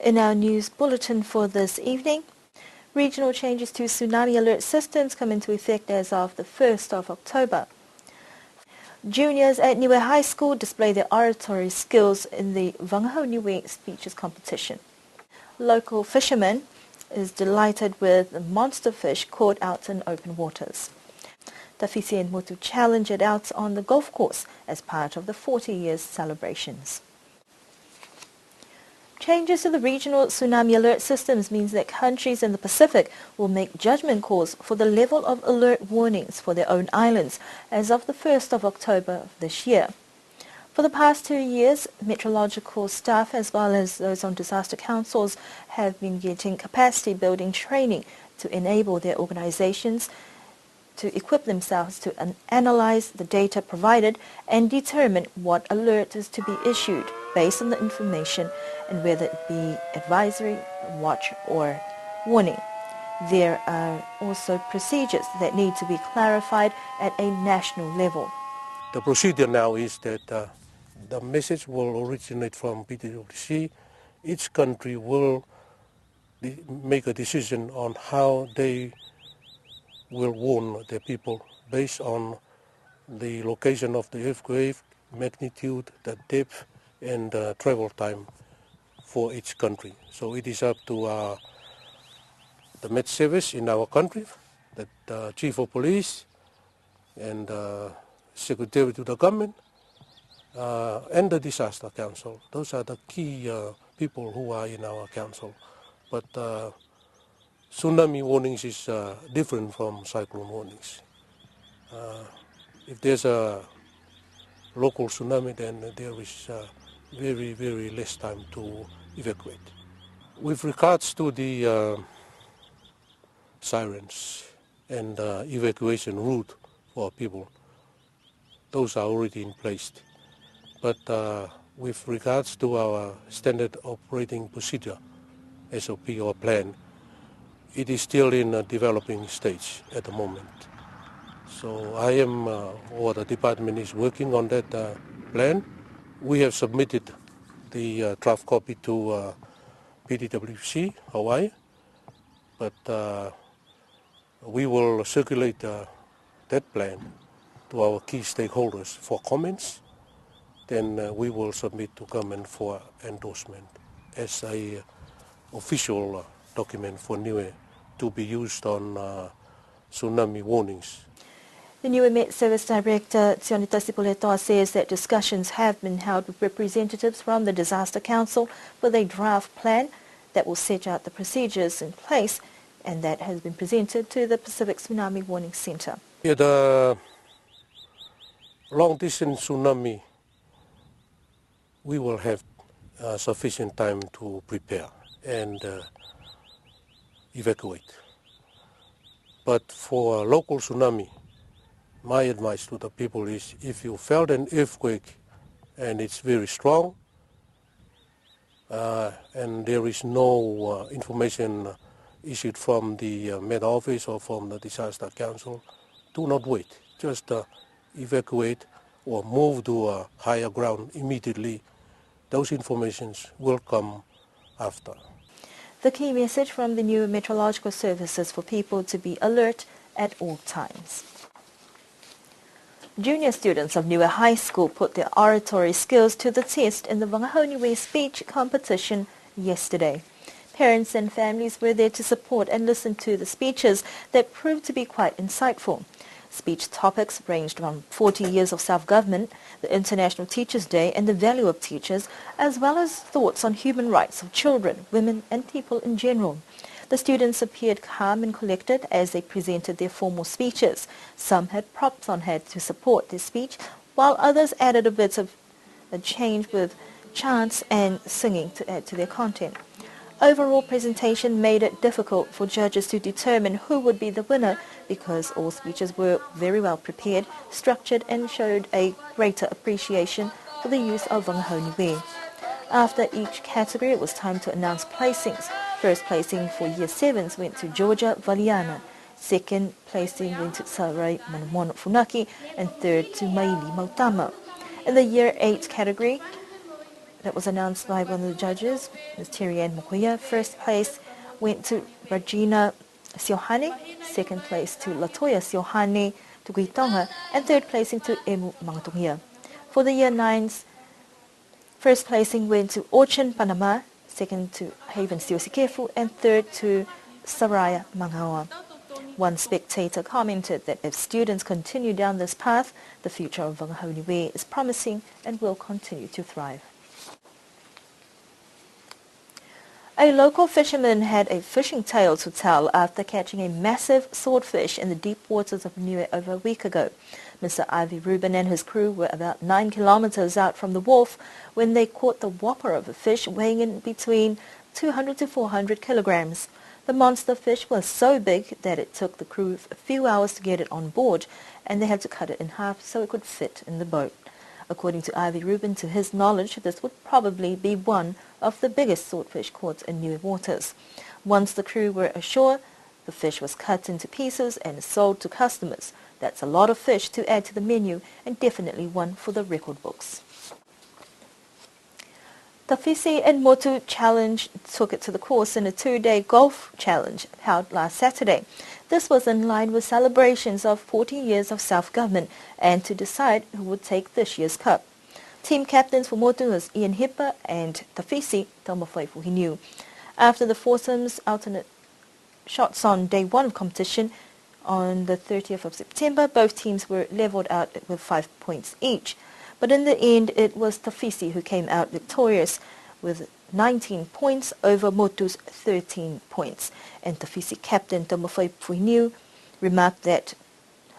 In our news bulletin for this evening, regional changes to tsunami alert systems come into effect as of the 1st of October. Juniors at Niue High School display their oratory skills in the Wangahau Niue speeches competition. Local fishermen is delighted with the monster fish caught out in open waters. The Fizzy and Motu challenge it out on the golf course as part of the 40 years celebrations. Changes to the regional tsunami alert systems means that countries in the Pacific will make judgment calls for the level of alert warnings for their own islands as of the 1st of October of this year. For the past 2 years, meteorological staff as well as those on disaster councils have been getting capacity building training to enable their organizations to equip themselves to analyze the data provided and determine what alert is to be issued based on the information and whether it be advisory, watch or warning. There are also procedures that need to be clarified at a national level. The procedure now is that the message will originate from PTWC. Each country will make a decision on how they will warn the people based on the location of the earthquake, magnitude, the depth, and the travel time for each country. So it is up to the Met Service in our country, the Chief of Police, and Secretary to the Government, and the Disaster Council. Those are the key people who are in our council. But tsunami warnings is different from cyclone warnings. If there's a local tsunami, then there is very, very less time to evacuate. With regards to the sirens and evacuation route for people, those are already in place. But with regards to our standard operating procedure, SOP or plan, it is still in a developing stage at the moment. So I am, or the department is working on that plan. We have submitted the draft copy to PTWC, Hawaii, but we will circulate that plan to our key stakeholders for comments. Then we will submit to government for endorsement as a official document for Niue to be used on tsunami warnings. The Niue Met Service Director, Tsunami says that discussions have been held with representatives from the Disaster Council with a draft plan that will set out the procedures in place, and that has been presented to the Pacific Tsunami Warning Center. Yeah, the long-distance tsunami, we will have sufficient time to prepare and evacuate. But for local tsunami, my advice to the people is if you felt an earthquake and it's very strong and there is no information issued from the Met Office or from the Disaster Council, do not wait. Just evacuate or move to a higher ground immediately. Those informations will come after. The key message from the new meteorological services for people to be alert at all times. Junior students of Niue High School put their oratory skills to the test in the Wangahau Niue speech competition yesterday. Parents and families were there to support and listen to the speeches that proved to be quite insightful. Speech topics ranged from 40 years of self-government, the International Teachers' Day and the value of teachers, as well as thoughts on human rights of children, women and people in general. The students appeared calm and collected as they presented their formal speeches. Some had props on hand to support their speech, while others added a bit of a change with chants and singing to add to their content. Overall presentation made it difficult for judges to determine who would be the winner because all speeches were very well prepared, structured and showed a greater appreciation for the use of Wangahau Niue. After each category, it was time to announce placings. First placing for Year 7s went to Georgia Valiana. Second placing went to Sarai Manamono Funaki and third to Maili Mautama. In the Year 8 category, that was announced by one of the judges, Ms. Tirianne Mokuya. First place went to Regina Siohane, second place to Latoya Siohane Tukuitonga, and third placing to Emu Mangatungia. For the Year 9s, first placing went to Orchin Panama, second to Haven Siosikefu, and third to Saraya Mangawa. One spectator commented that if students continue down this path, the future of Whangahauniwe is promising and will continue to thrive. A local fisherman had a fishing tale to tell after catching a massive swordfish in the deep waters of Niue over a week ago. Mr. Ivy Rubin and his crew were about 9 kilometers out from the wharf when they caught the whopper of a fish weighing in between 200 to 400 kilograms. The monster fish was so big that it took the crew a few hours to get it on board, and they had to cut it in half so it could fit in the boat. According to Ivy Rubin, to his knowledge, this would probably be one of the biggest swordfish caught in Niue waters. Once the crew were ashore, the fish was cut into pieces and sold to customers. That's a lot of fish to add to the menu and definitely one for the record books. The Fizzy and Motu Challenge took it to the course in a 2-day golf challenge held last Saturday. This was in line with celebrations of 40 years of self-government and to decide who would take this year's cup. Team captains for Motu was Ian Hipper and the Fizzy, Taumawhai Fuhiniu. After the foursomes alternate shots on day 1 of competition on the 30th of September, both teams were levelled out with 5 points each. But in the end, it was the Fizzy who came out victorious with 19 points over Motu's 13 points. And the Fizzy captain, Taumawhai Fuhiniu, remarked that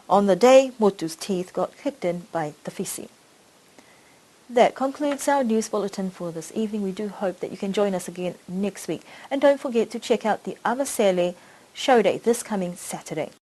on the day, Motu's teeth got kicked in by the Fizzy. That concludes our news bulletin for this evening. We do hope that you can join us again next week. And don't forget to check out the Avasele show day this coming Saturday.